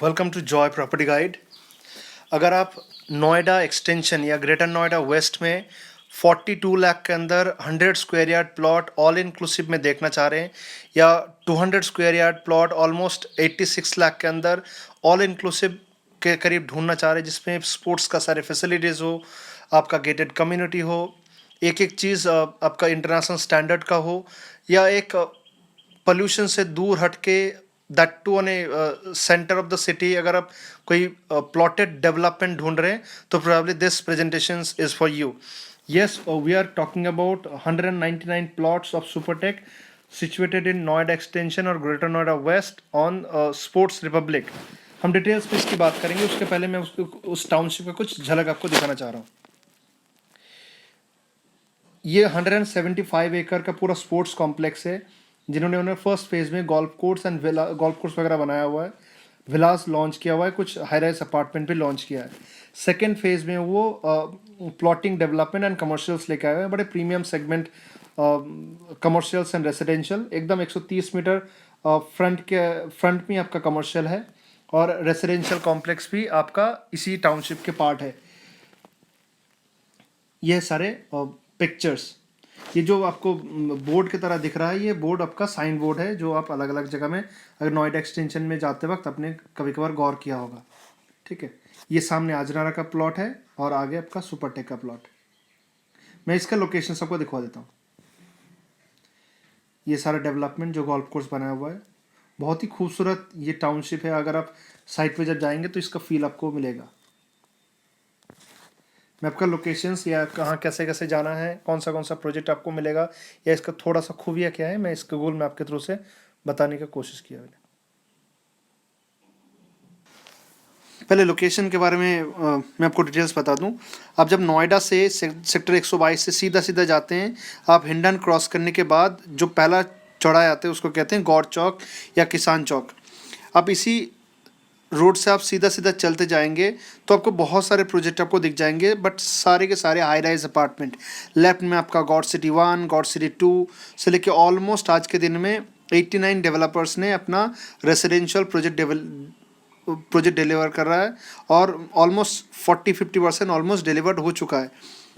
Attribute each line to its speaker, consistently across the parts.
Speaker 1: Welcome to Joy property guide. अगर आप Noida extension या ग्रेटर नोएडा वेस्ट में 42 लाख के अंदर 100 square yard plot all inclusive में देखना चाह रहे हैं, या 200 square yard plot almost 86 lakh के अंदर ऑल इंक्लूसिव के करीब ढूंढना चाह रहे हैं, जिसमें स्पोर्ट्स का सारे फैसिलिटीज़ हो, आपका गेटेड कम्युनिटी हो, एक एक चीज़ आपका इंटरनेशनल स्टैंडर्ड का हो, या एक पोल्यूशन से दूर हटके, that too on a centre of the city, अगर आप कोई प्लॉटेड डेवलपमेंट ढूंढ रहे हैं तो probably this presentation is for you. Yes, we are talking about 199 plots of Supertech situated in Noida extension और Greater Noida West on Sports Republic. हम डिटेल्स पे इसकी बात करेंगे, उसके पहले मैं उस टाउनशिप का कुछ झलक आपको दिखाना चाह रहा हूँ। ये 175 एकड़ का पूरा स्पोर्ट्स कॉम्प्लेक्स है, जिन्होंने उन्हें फर्स्ट फेज में golf course and golf course वगैरह बनाया हुआ है, विलास लॉन्च किया हुआ है, कुछ हाई राइज अपार्टमेंट भी लॉन्च किया है। सेकेंड फेज में वो प्लॉटिंग डेवलपमेंट एंड कमर्शियल्स लेके आए हुए हैं, बड़े premium segment commercials and residential, एकदम 130 मीटर फ्रंट में आपका कमर्शियल है, और रेसिडेंशियल कॉम्प्लेक्स भी आपका इसी टाउनशिप के पार्ट है। ये सारे पिक्चर्स, ये जो आपको बोर्ड की तरह दिख रहा है, ये बोर्ड आपका साइन बोर्ड है, जो आप अलग अलग जगह में अगर नोएडा एक्सटेंशन में जाते वक्त आपने कभी कभार गौर किया होगा। ठीक है, ये सामने आजनारा का प्लॉट है और आगे आपका सुपरटेक का प्लॉट। मैं इसका लोकेशन सबको दिखवा देता हूँ। ये सारा डेवलपमेंट जो गोल्फ कोर्स बनाया हुआ है, बहुत ही खूबसूरत ये टाउनशिप है। अगर आप साइट पे जब जाएंगे तो इसका फील आपको मिलेगा। मैं आपका लोकेशंस या कहाँ कैसे कैसे जाना है, कौन सा प्रोजेक्ट आपको मिलेगा, या इसका थोड़ा सा खूबिया क्या है, मैं इस गूगल मैप के थ्रू से बताने की कोशिश किया मैंने। पहले लोकेशन के बारे में मैं आपको डिटेल्स बता दूं। आप जब नोएडा से सेक्टर 122 से सीधा सीधा जाते हैं, आप हिंडन क्रॉस करने के बाद जो पहला चौराहा आता है उसको कहते हैं गौर चौक या किसान चौक। आप इसी रोड से आप सीधा सीधा चलते जाएंगे तो आपको बहुत सारे प्रोजेक्ट आपको दिख जाएंगे, बट सारे के सारे हाई राइज अपार्टमेंट। लेफ्ट में आपका गॉड सिटी 1, गॉड सिटी 2 से लेके ऑलमोस्ट आज के दिन में 89 डेवलपर्स ने अपना रेसिडेंशियल प्रोजेक्ट डिलीवर कर रहा है, और ऑलमोस्ट 40-50% ऑलमोस्ट डिलीवर्ड हो चुका है।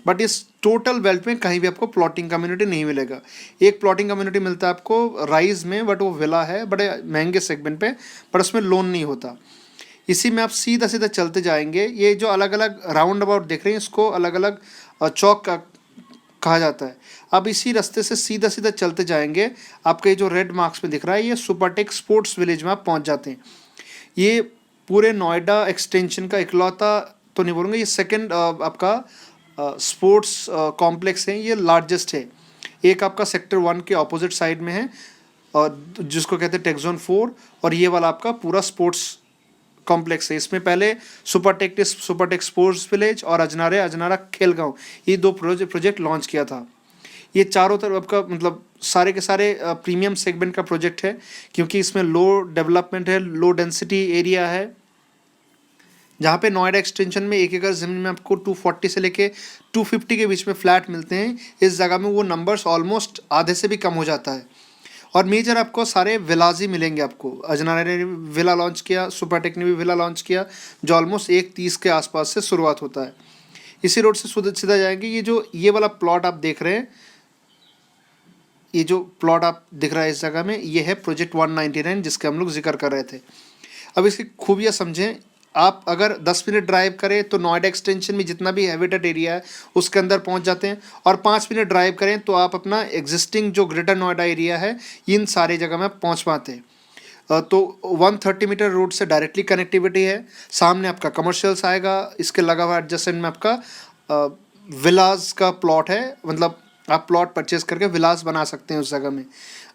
Speaker 1: बट इस टोटल बेल्ट में कहीं भी आपको प्लॉटिंग कम्युनिटी नहीं मिलेगा। एक प्लॉटिंग कम्युनिटी मिलता है आपको राइज में, बट वो विला है बड़े महंगे सेगमेंट पे, पर उसमें लोन नहीं होता। इसी में आप सीधा सीधा चलते जाएंगे, ये जो अलग अलग राउंड अबाउट देख रहे हैं इसको अलग अलग चौक का कहा जाता है। अब इसी रास्ते से सीधा सीधा चलते जाएंगे, आपका ये जो रेड मार्क्स में दिख रहा है, ये सुपरटेक स्पोर्ट्स विलेज में आप पहुंच जाते हैं। ये पूरे नोएडा एक्सटेंशन का इकलौता तो नहीं बोलूँगा, ये सेकंड आपका स्पोर्ट्स कॉम्प्लेक्स है, ये लार्जेस्ट है। एक आपका सेक्टर 1 के ऑपोजिट साइड में है, और जिसको कहते हैं टेक जोन 4, और ये वाला आपका पूरा स्पोर्ट्स कॉम्प्लेक्स है। इसमें पहले सुपरटेक स्पोर्ट्स विलेज और अजनारा खेलगांव, ये दो प्रोजेक्ट लॉन्च किया था। ये चारों तरफ आपका मतलब सारे के सारे प्रीमियम सेगमेंट का प्रोजेक्ट है, क्योंकि इसमें लो डेवलपमेंट है, लो डेंसिटी एरिया है। जहाँ पे नोएडा एक्सटेंशन में एक एकड़ ज़मीन में आपको 240 से लेके 250 के बीच में फ्लैट मिलते हैं, इस जगह में वो नंबर्स ऑलमोस्ट आधे से भी कम हो जाता है। और मेजर आपको सारे विलाज ही मिलेंगे। आपको अजनारा ने विला लॉन्च किया, सुपरटेक ने भी विला लॉन्च किया, जो ऑलमोस्ट 130 के आसपास से शुरुआत होता है। इसी रोड से सीधा जाएंगे, ये वाला प्लॉट आप देख रहे हैं, ये जो प्लॉट आप दिख रहा है इस जगह में, ये है प्रोजेक्ट 199 जिसके हम लोग जिक्र कर रहे थे। अब इसकी खूबियाँ समझें। आप अगर 10 मिनट ड्राइव करें तो नोएडा एक्सटेंशन में जितना भी हैबिटेट एरिया है उसके अंदर पहुंच जाते हैं, और 5 मिनट ड्राइव करें तो आप अपना एग्जिस्टिंग जो ग्रेटर नोएडा एरिया है, इन सारे जगह में पहुंच पाते हैं। तो 130 मीटर रोड से डायरेक्टली कनेक्टिविटी है। सामने आपका कमर्शियल्स आएगा, इसके लगा हुआ एडजस्टेंट में आपका विलास का प्लॉट है, मतलब आप प्लॉट परचेस करके विलास बना सकते हैं उस जगह में।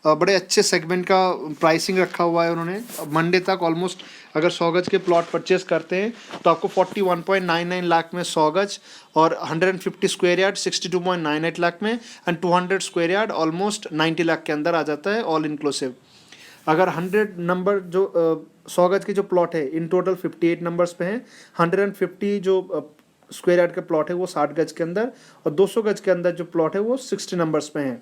Speaker 1: बड़े अच्छे सेगमेंट का प्राइसिंग रखा हुआ है उन्होंने। मंडे तक ऑलमोस्ट अगर 100 गज के प्लॉट परचेस करते हैं तो आपको 41.99 लाख में 100 गज, और 150 स्क्वायर यार्ड 62.98 लाख में, and 200 square yard almost 90 lakh के अंदर आ जाता है ऑल इंक्लूसिव। अगर 100 नंबर जो 100 गज के जो प्लॉट है इन टोटल 58 नंबर्स पे हैं। 150 जो स्क्वायर यार्ड का प्लॉट है वो 60 गज के अंदर, और 200 गज के अंदर जो प्लॉट है वो 60 नंबर्स पे हैं।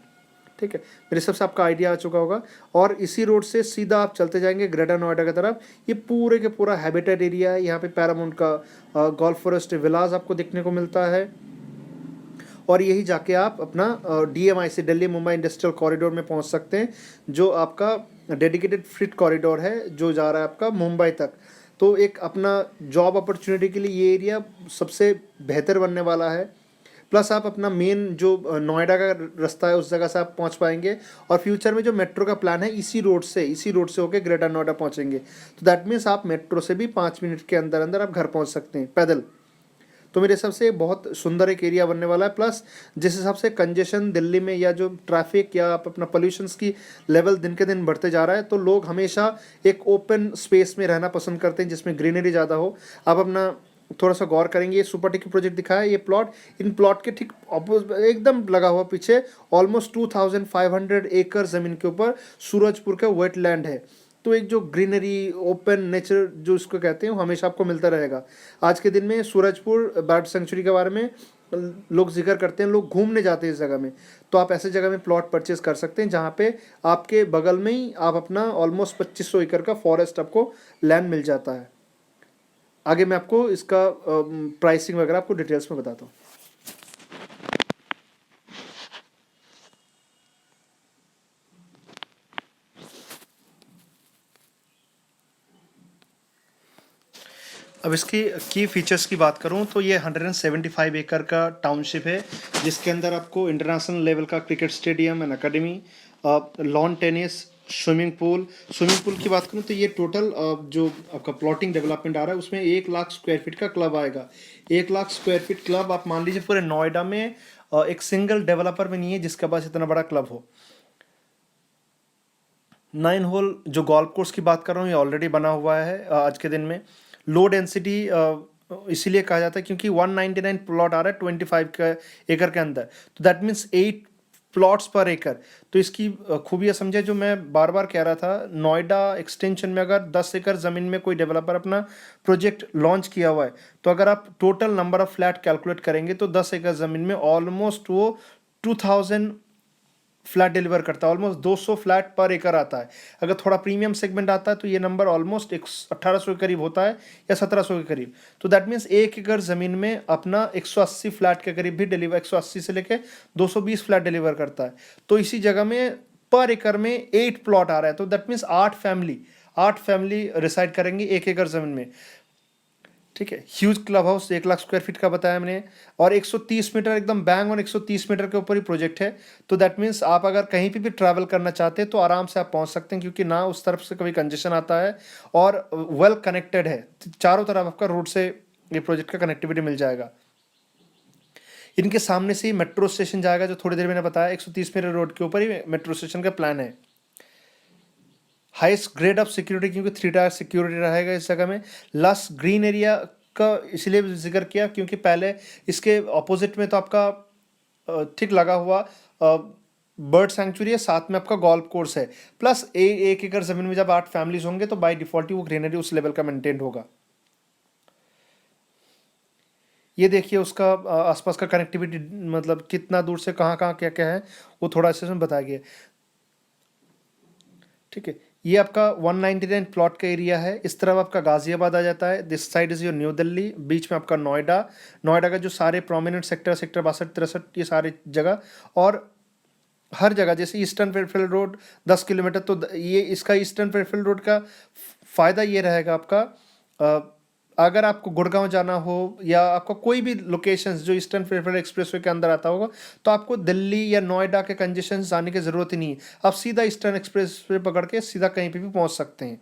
Speaker 1: ठीक है, मेरे हिसाब से आपका आइडिया आ चुका होगा। और इसी रोड से सीधा आप चलते जाएंगे ग्रेटर नोएडा की तरफ। ये पूरे के पूरा हैबिटेट एरिया है, यहाँ पे पैरामाउंट का गोल्फ फॉरेस्ट विलास आपको देखने को मिलता है। और यही जाके आप अपना DMI से दिल्ली मुंबई इंडस्ट्रियल कॉरिडोर में पहुंच सकते हैं, जो आपका डेडिकेटेड फ्रीट कॉरिडोर है जो जा रहा है आपका मुंबई तक। तो एक अपना जॉब अपॉर्चुनिटी के लिए ये एरिया सबसे बेहतर बनने वाला है। प्लस आप अपना मेन जो नोएडा का रास्ता है उस जगह से आप पहुंच पाएंगे। और फ्यूचर में जो मेट्रो का प्लान है इसी रोड से होके ग्रेटर नोएडा पहुंचेंगे। तो दैट मीन्स आप मेट्रो से भी 5 मिनट के अंदर अंदर आप घर पहुंच सकते हैं पैदल। तो मेरे हिसाब से बहुत सुंदर एक एरिया बनने वाला है। प्लस जिस हिसाब से कंजेशन दिल्ली में या जो ट्रैफिक या आप अपना पोल्यूशंस की लेवल दिन के दिन बढ़ते जा रहा है, तो लोग हमेशा एक ओपन स्पेस में रहना पसंद करते हैं जिसमें ग्रीनरी ज़्यादा हो। आप अपना थोड़ा सा गौर करेंगे, ये सुपर टिकी प्रोजेक्ट दिखाया है, ये प्लॉट इन प्लॉट के ठीक ऑपोजिट एकदम लगा हुआ पीछे ऑलमोस्ट 2500 एकड़ ज़मीन के ऊपर सूरजपुर का वेटलैंड है। तो एक जो ग्रीनरी ओपन नेचर जो इसको कहते हैं वो हमेशा आपको मिलता रहेगा। आज के दिन में सूरजपुर बर्ड सेंचुरी के बारे में लोग जिक्र करते हैं, लोग घूमने जाते हैं इस जगह में। तो आप ऐसे जगह में प्लॉट परचेज कर सकते हैं जहाँ पे आपके बगल में ही आप अपना ऑलमोस्ट 2500 एकड़ का फॉरेस्ट आपको लैंड मिल जाता है। आगे मैं आपको इसका प्राइसिंग वगैरह आपको डिटेल्स में बताता हूँ। अब इसकी की फीचर्स की बात करूं तो ये 175 एकड़ का टाउनशिप है, जिसके अंदर आपको इंटरनेशनल लेवल का cricket stadium and academy, lawn tennis, swimming pool की बात करूं तो ये टोटल जो आपका प्लॉटिंग डेवलपमेंट आ रहा है उसमें 1 लाख स्क्वायर फीट का क्लब आएगा। 1 लाख स्क्वायर फीट क्लब आप मान लीजिए पूरे नोएडा में एक सिंगल डेवलपर में नहीं है जिसके पास इतना बड़ा क्लब हो। 9 होल जो गोल्फ कोर्स की बात कर रहा हूँ ये ऑलरेडी बना हुआ है आज के दिन में। लो डेंसिटी इसीलिए कहा जाता है क्योंकि 199 प्लॉट आ रहा है 25 का एकड़ के अंदर, तो दैट मीन्स 8 प्लॉट्स पर एकड़। तो इसकी खूबियाँ समझे, जो मैं बार बार कह रहा था, नोएडा एक्सटेंशन में अगर 10 एकड़ ज़मीन में कोई डेवलपर अपना प्रोजेक्ट लॉन्च किया हुआ है, तो अगर आप total number of flat calculate करेंगे तो 10 एकड़ ज़मीन में ऑलमोस्ट वो 2000 फ्लैट डिलीवर करता है। ऑलमोस्ट 200 फ्लैट पर एकड़ आता है। अगर थोड़ा प्रीमियम सेगमेंट आता है तो ये नंबर ऑलमोस्ट 1800 के करीब होता है या 1700 के करीब। तो दैट मीन्स 1 एकड़ ज़मीन में अपना 180 फ्लैट के करीब भी डिलीवर, 180 से लेके 220 फ्लैट डिलीवर करता है। तो इसी जगह में पर एकड़ में 8 प्लॉट आ रहा है, तो दैट मीन्स 8 फैमिली रिसाइड करेंगी 1 एकड़ ज़मीन में। ठीक है, huge club house 1 lakh square feet का बताया मैंने, और 130 मीटर एकदम बैंग और 130 मीटर के ऊपर ही प्रोजेक्ट है। तो दैट मीन्स आप अगर कहीं पे भी ट्रैवल करना चाहते हैं तो आराम से आप पहुंच सकते हैं, क्योंकि ना उस तरफ से कभी कंजेशन आता है और वेल कनेक्टेड है। चारों तरफ आपका रोड से ये प्रोजेक्ट का कनेक्टिविटी मिल जाएगा। इनके सामने से ही मेट्रो स्टेशन जाएगा, जो थोड़ी देर मैंने बताया 130 मीटर रोड के ऊपर ही मेट्रो स्टेशन का प्लान है। हाईएस्ट ग्रेड ऑफ सिक्योरिटी, क्योंकि 3 टायर सिक्योरिटी रहेगा इस जगह में। लस ग्रीन एरिया का इसलिए जिक्र किया क्योंकि पहले इसके ऑपोजिट में तो आपका ठीक लगा हुआ बर्ड सेंचुरी है, साथ में आपका गोल्फ कोर्स है। प्लस 1 एकड़ ज़मीन में जब 8 फैमिलीज होंगे तो बाय डिफॉल्ट ही वो ग्रीनरी उस लेवल का मेंटेन होगा। ये देखिए उसका आसपास का कनेक्टिविटी, मतलब कितना दूर से कहाँ कहाँ क्या क्या है वो थोड़ा इसमें बताया गया। ठीक है, ये आपका 199 प्लॉट का एरिया है। इस तरफ आपका गाजियाबाद आ जाता है, this side is your New Delhi, बीच में आपका नोएडा का जो सारे प्रोमिनेंट सेक्टर 62, 63 ये सारे जगह, और हर जगह जैसे ईस्टर्न पेरिफेरल रोड 10 किलोमीटर, तो ये इसका ईस्टर्न पेरिफेरल रोड का फ़ायदा ये रहेगा आपका, अगर आपको गुड़गांव जाना हो या आपका कोई भी लोकेशंस जो ईस्टर्न पेरिफेरल एक्सप्रेसवे के अंदर आता होगा, तो आपको दिल्ली या नोएडा के कंजेशन जाने की ज़रूरत ही नहीं है। आप सीधा ईस्टर्न एक्सप्रेसवे पकड़ के सीधा कहीं पे भी पहुंच सकते हैं।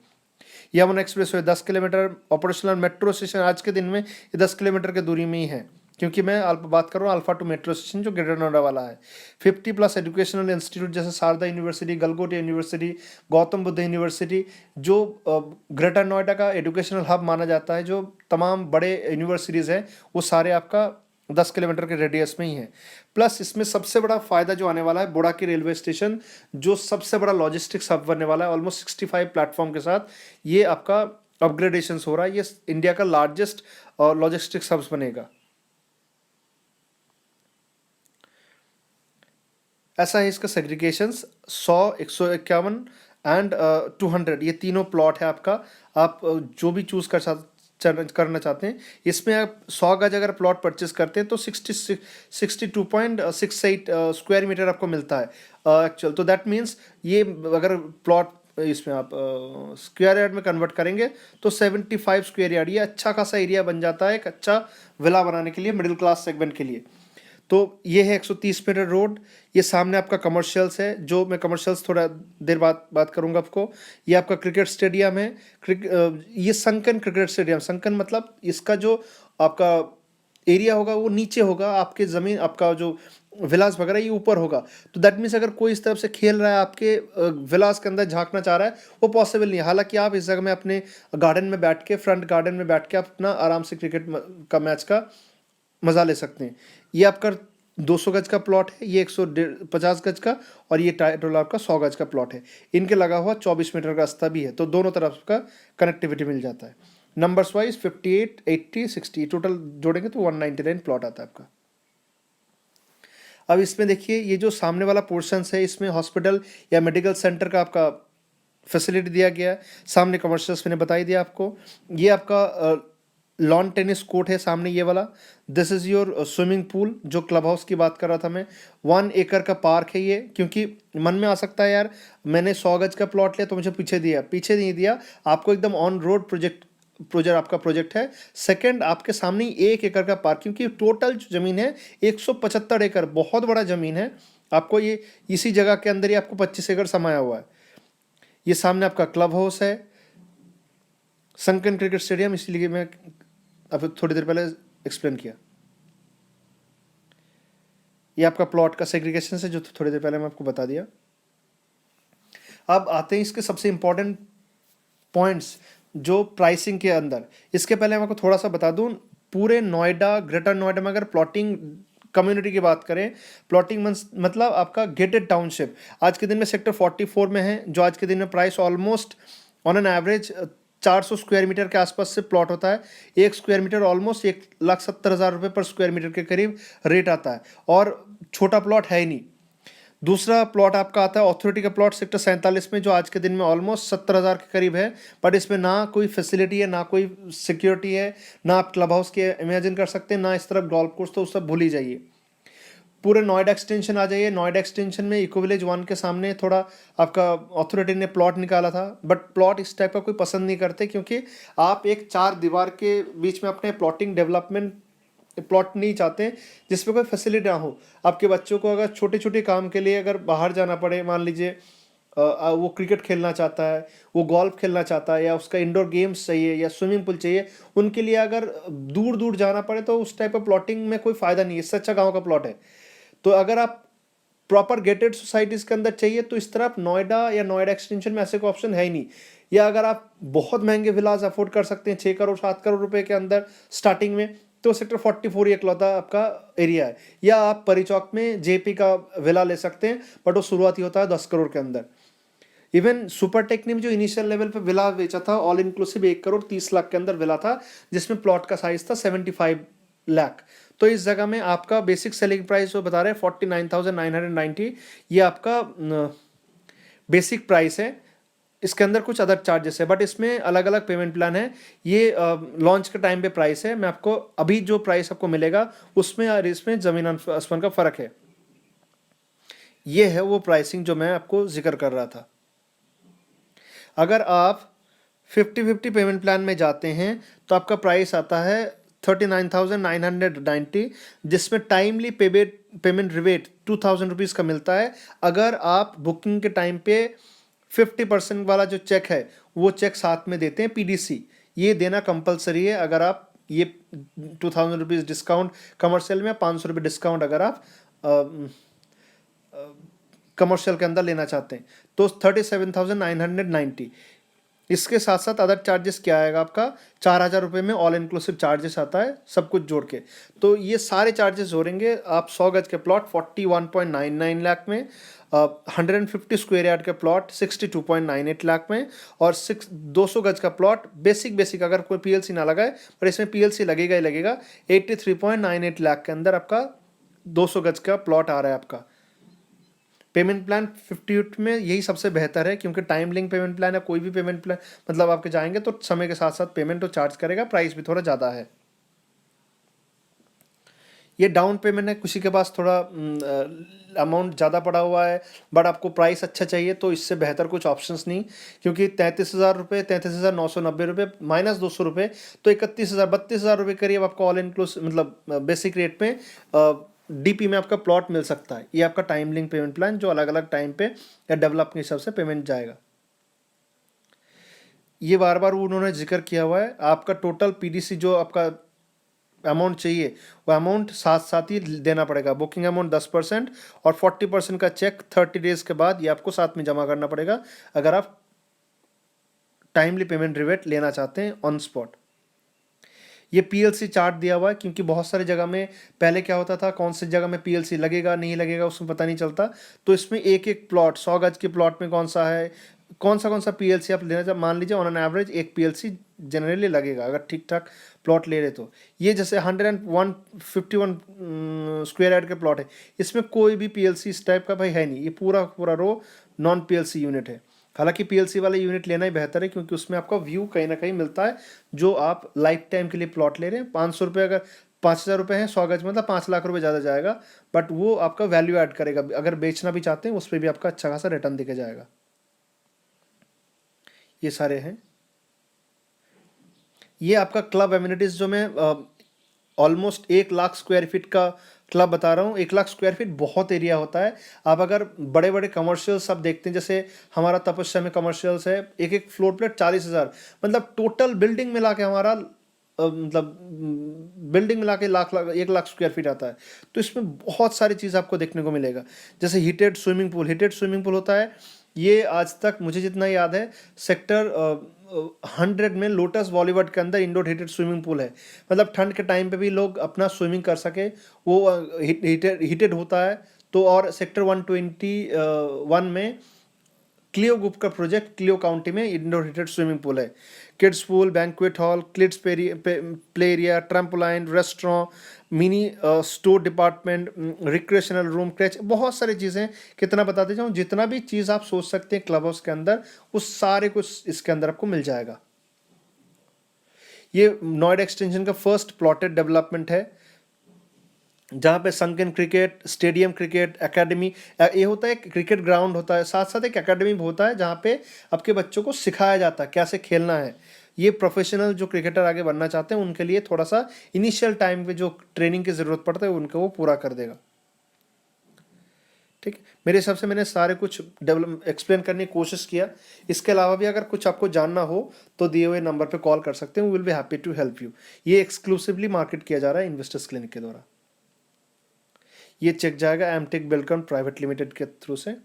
Speaker 1: Yamuna expressway 10 kilometre, operational metro station आज के दिन में ये 10 किलोमीटर की दूरी में ही है, क्योंकि मैं बात कर रहा हूँ अल्फा टू मेट्रो स्टेशन जो ग्रेटर नोएडा वाला है। 50+ एजुकेशनल इंस्टीट्यूट जैसे Sharda university, Galgotia university, Gautam Buddha university, जो ग्रेटर नोएडा का एजुकेशनल हब माना जाता है, जो तमाम बड़े यूनिवर्सिटीज़ हैं वो सारे आपका 10 किलोमीटर के रेडियस में ही है। प्लस इसमें सबसे बड़ा फ़ायदा जो आने वाला है, बुड़ाकी रेलवे स्टेशन जो सबसे बड़ा लॉजिस्टिक्स हब बनने वाला है, ऑलमोस्ट 65 प्लेटफॉर्म के साथ ये आपका अपग्रेडेशन हो रहा है। ये इंडिया का लार्जेस्ट लॉजिस्टिक्स हब्स बनेगा। ऐसा है इसका सेग्रीगेशंस 100, 151 एंड 200, ये तीनों प्लॉट है आपका। आप जो भी चूज़ करना चाहते हैं। इसमें आप 100 गज अगर प्लॉट परचेस करते हैं तो 62.68 स्क्वायर मीटर आपको मिलता है एक्चुअल। तो दैट मीन्स ये अगर प्लॉट इसमें आप स्क्वायर यार्ड में कन्वर्ट करेंगे तो 75 स्क्वायर यार्ड, ये अच्छा खासा एरिया बन जाता है एक अच्छा विला बनाने के लिए, मिडिल क्लास सेगमेंट के लिए। तो ये है 130 मीटर रोड। ये सामने आपका कमर्शियल्स है, जो मैं कमर्शियल्स थोड़ा देर बाद बात करूंगा आपको। ये आपका क्रिकेट स्टेडियम है। ये संकन क्रिकेट स्टेडियम, संकन मतलब इसका जो आपका एरिया होगा वो नीचे होगा, आपके ज़मीन आपका जो विलास वगैरह ये ऊपर होगा। तो दैट मीन्स अगर कोई इस तरफ से खेल रहा है आपके विलास के अंदर झांकना चाह रहा है, वो पॉसिबल नहीं है। हालांकि आप इस जगह में अपने गार्डन में बैठ के, फ्रंट गार्डन में बैठ के आप अपना आराम से क्रिकेट का मैच का मज़ा ले सकते हैं। ये आपका 200 गज का प्लॉट है, ये 150 गज का, और ये टोटल आपका 100 गज का प्लॉट है। इनके लगा हुआ 24 मीटर का रास्ता भी है, तो दोनों तरफ का कनेक्टिविटी मिल जाता है। नंबर्स वाइज 58, 80, 60 टोटल जोड़ेंगे तो 199 प्लॉट आता है आपका। अब इसमें देखिए ये जो सामने वाला पोर्शन है, इसमें हॉस्पिटल या मेडिकल सेंटर का आपका फैसिलिटी दिया गया है। सामने कमर्शियल्स मैंने बता ही दिया आपको। ये आपका लॉन टेनिस कोर्ट है सामने ये वाला। This is your swimming pool, जो क्लब हाउस की बात कर रहा था मैं। 1 एकड़ का पार्क है ये। क्योंकि मन में आ सकता है यार मैंने 100 गज का प्लॉट लिया तो मुझे पीछे दिया, पीछे नहीं दिया आपको, एकदम ऑन रोड प्रोजेक्ट आपका प्रोजेक्ट है। सेकंड, आपके सामने 1 एकड़ का पार्क, क्योंकि टोटल जो ज़मीन है 175 एकड़, बहुत बड़ा ज़मीन है। आपको ये इसी जगह के अंदर ही आपको 25 एकड़ समाया हुआ है। ये सामने आपका क्लब हाउस है, संकन क्रिकेट स्टेडियम, इसलिए मैं अब थोड़ी देर पहले एक्सप्लेन किया। ये आपका प्लॉट का सेग्रीगेशन है जो थोड़ी देर पहले मैं आपको बता दिया। अब आते हैं इसके सबसे इंपॉर्टेंट पॉइंट्स, जो प्राइसिंग के अंदर। इसके पहले मैं आपको थोड़ा सा बता दूं, पूरे नोएडा, ग्रेटर नोएडा में अगर प्लॉटिंग कम्युनिटी की बात करें, प्लॉटिंग मतलब आपका गेटेड टाउनशिप आज के दिन में सेक्टर 44 में है, जो आज के दिन में price almost on an average 400 square metre के आसपास से प्लॉट होता है। 1 स्क्वायर मीटर ऑलमोस्ट 1,70,000 रुपये पर स्क्वायर मीटर के करीब रेट आता है, और छोटा प्लॉट है ही नहीं। दूसरा प्लॉट आपका आता है ऑथोरिटी का प्लॉट सेक्टर 47 में, जो आज के दिन में ऑलमोस्ट 70,000 के करीब है। बट इसमें ना कोई फैसिलिटी है, ना कोई सिक्योरिटी है, ना आप क्लब हाउस के इमेजिन कर सकते हैं, ना इस तरफ गोल्फ कोर्स, तो उस सब भूल ही जाइए। पूरे नोएडा एक्सटेंशन आ जाइए। नोएडा एक्सटेंशन में इको विलेज 1 के सामने थोड़ा आपका ऑथोरिटी ने प्लॉट निकाला था, बट प्लॉट इस टाइप का कोई पसंद नहीं करते, क्योंकि आप एक 4 दीवार के बीच में अपने प्लॉटिंग डेवलपमेंट प्लॉट नहीं चाहते जिसमें कोई फैसिलिटी ना हो। आपके बच्चों को अगर छोटे छोटे काम के लिए अगर बाहर जाना पड़े, मान लीजिए वो क्रिकेट खेलना चाहता है, वो गोल्फ खेलना चाहता है, या उसका इंडोर गेम्स चाहिए, या स्विमिंग पूल चाहिए, उनके लिए अगर दूर दूर जाना पड़े तो उस टाइप ऑफ प्लॉटिंग में कोई फ़ायदा नहीं है। इससे अच्छा गाँव का प्लॉट है। तो अगर आप प्रॉपर गेटेड सोसाइटीज़ के अंदर चाहिए तो इस तरह आप नोएडा या नोएडा एक्सटेंशन में ऐसे कोई ऑप्शन है ही नहीं। या अगर आप बहुत महंगे विलास अफोर्ड कर सकते हैं 6 करोड़ 7 करोड़ रुपए के अंदर स्टार्टिंग में, तो सेक्टर 44 ही इकलौता आपका एरिया है। या आप परी चौक में जेपी का विला ले सकते हैं, बट वो शुरुआती होता है 10 करोड़ के अंदर। इवन सुपरटेक ने जो इनिशियल लेवल पे विला बेचा था, ऑल इंक्लूसिव 1 करोड़ 30 लाख के अंदर विला था, जिसमें प्लॉट का साइज था 75 लाख। तो इस जगह में आपका बेसिक सेलिंग प्राइस वो बता रहे हैं 49,990, ये आपका बेसिक प्राइस है। इसके अंदर कुछ अदर चार्जेस है, बट इसमें अलग अलग पेमेंट प्लान है। ये लॉन्च के टाइम पे प्राइस है। मैं आपको अभी जो प्राइस आपको मिलेगा उसमें और इसमें ज़मीन आसमान का फ़र्क है। ये है वो प्राइसिंग जो मैं आपको जिक्र कर रहा था। अगर आप 50-50 पेमेंट प्लान में जाते हैं तो आपका प्राइस आता है 39,990, जिसमें टाइमली पेमेंट रिबेट 2,000 रुपीज़ का मिलता है। अगर आप बुकिंग के टाइम पे 50% वाला जो चेक है वो चेक साथ में देते हैं, पीडीसी, ये देना कंपलसरी है। अगर आप ये 2,000 रुपीज़ डिस्काउंट कमर्शियल में, 500 रुपये डिस्काउंट अगर आप कमर्शियल के अंदर लेना चाहते हैं, तो 37,990। इसके साथ साथ अदर चार्जेस क्या आएगा आपका, 4,000 रुपये में ऑल इंक्लूसिव चार्जेस आता है सब कुछ जोड़ के। तो ये सारे चार्जेस जोड़ेंगे आप 100 गज के प्लॉट 41.99 लाख में, 150 स्क्वायर यार्ड के प्लॉट 62.98 लाख में, और 200 गज का प्लॉट बेसिक अगर कोई पीएलसी ना लगाए, पर इसमें पीएलसी लगेगा ही लगेगा, 83.98 लाख के अंदर आपका 200 गज का प्लॉट आ रहा है आपका। पेमेंट प्लान 58 में यही सबसे बेहतर है, क्योंकि टाइम लिंक पेमेंट प्लान या कोई भी पेमेंट प्लान मतलब आपके जाएंगे तो समय के साथ साथ पेमेंट तो चार्ज करेगा, प्राइस भी थोड़ा ज़्यादा है। ये डाउन पेमेंट है, किसी के पास थोड़ा अमाउंट ज़्यादा पड़ा हुआ है बट आपको प्राइस अच्छा चाहिए, तो इससे बेहतर कुछ ऑप्शंस नहीं, क्योंकि 33,000 रुपये, 33,990 रुपये माइनस 200 रुपये, तो 32,000 करीब आपको ऑल इंक्लूसिव मतलब बेसिक रेट में डीपी में आपका प्लॉट मिल सकता है। ये आपका टाइम लिंक पेमेंट प्लान जो अलग अलग टाइम पे या डेवलप के हिसाब से पेमेंट जाएगा। ये बार बार उन्होंने जिक्र किया हुआ है, आपका टोटल पीडीसी जो आपका अमाउंट चाहिए वो अमाउंट साथ साथ ही देना पड़ेगा। बुकिंग अमाउंट 10% और 40% का चेक 30 डेज के बाद ये आपको साथ में जमा करना पड़ेगा, अगर आप टाइमली पेमेंट रिवेट लेना चाहते हैं ऑन स्पॉट। ये पीएलसी चार्ट दिया हुआ है, क्योंकि बहुत सारी जगह में पहले क्या होता था, कौन सी जगह में पीएलसी लगेगा नहीं लगेगा उसमें पता नहीं चलता, तो इसमें एक एक प्लॉट 100 गज के प्लॉट में कौन सा पीएलसी आप लेना चाहे, मान लीजिए ऑन एन एवरेज एक पीएलसी जनरली लगेगा अगर ठीक ठाक प्लॉट ले रहे तो। ये जैसे 151 स्क्वायर यार्ड के प्लॉट है, इसमें कोई भी पीएलसी इस टाइप का भाई है नहीं, ये पूरा पूरा रो नॉन पीएलसी यूनिट है। हालांकि पीएलसी वाला यूनिट लेना ही बेहतर है, क्योंकि उसमें आपका व्यू कहीं ना कहीं मिलता है, जो आप लाइफ टाइम के लिए प्लॉट ले रहे हैं। 500 रुपये अगर 5,000 रुपये है 100 गज मतलब 5 लाख रुपये ज़्यादा जाएगा, बट वो आपका वैल्यू ऐड करेगा, अगर बेचना भी चाहते हैं उस पर भी आपका अच्छा खासा रिटर्न दिखे जाएगा। ये सारे हैं। ये आपका क्लब एमिनिटीज़ जो मैं ऑलमोस्ट 1 लाख स्क्वायर फीट का क्लब बता रहा हूँ। 1 लाख स्क्वायर फीट बहुत एरिया होता है। आप अगर बड़े बड़े कमर्शियल्स आप देखते हैं, जैसे हमारा तपस्या में कमर्शियल्स है, एक एक फ्लोर प्लेट 40,000, मतलब टोटल बिल्डिंग मिला के हमारा मतलब बिल्डिंग मिला के 1 लाख स्क्वायर फीट आता है। तो इसमें बहुत सारी चीज़ आपको देखने को मिलेगा, जैसे हीटेड स्विमिंग पूल होता है। ये आज तक मुझे जितना याद है सेक्टर 100 में लोटस बॉलीवुड के अंदर इंडोर हीटेड स्विमिंग पूल है, मतलब ठंड के टाइम पे भी लोग अपना स्विमिंग कर सके, वो हीटेड होता है। तो और सेक्टर 121 में क्लियो ग्रुप का प्रोजेक्ट क्लियो काउंटी में इंडोर हीटेड स्विमिंग पूल है। Kids pool, banquet hall, kids play area, trampoline, restaurant, mini store department, recreational room, creche, बहुत सारी चीज़ें। कितना बताते जाऊँ, जितना भी चीज़ आप सोच सकते हैं क्लब हाउस के अंदर, उस सारे कुछ इसके अंदर आपको मिल जाएगा। ये नोएडा एक्सटेंशन का फर्स्ट प्लॉटेड डेवलपमेंट है, जहाँ पे sunken cricket stadium, cricket academy, ये होता है क्रिकेट ग्राउंड होता है, साथ साथ एक एकेडमी भी होता है जहाँ पे आपके बच्चों को सिखाया जाता है कैसे खेलना है। ये प्रोफेशनल जो क्रिकेटर आगे बनना चाहते हैं उनके लिए थोड़ा सा इनिशियल टाइम पे जो ट्रेनिंग की ज़रूरत पड़ता है उनको वो पूरा कर देगा। ठीक है, मेरे हिसाब से मैंने सारे कुछ डेवलप एक्सप्लेन करने की कोशिश किया। इसके अलावा भी अगर कुछ आपको जानना हो तो दिए हुए नंबर पे कॉल कर सकते हैं, we will be happy to help you. ये एक्सक्लूसिवली मार्केट किया जा रहा है इन्वेस्टर्स क्लिनिक के द्वारा। ये चेक जाएगा एमटेक बिल्डकॉन प्राइवेट लिमिटेड के थ्रू से।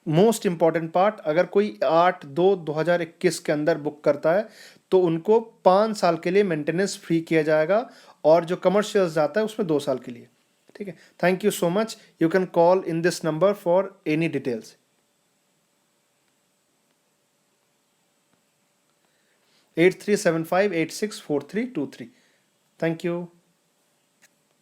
Speaker 1: मोस्ट इंपॉर्टेंट पार्ट, अगर कोई 8/2/2021 के अंदर बुक करता है तो उनको 5 साल के लिए मेंटेनेंस फ्री किया जाएगा, और जो कमर्शियल्स जाता है उसमें 2 साल के लिए। ठीक है, thank you so much. You can call in this number for any details. 8375864323। Thank you.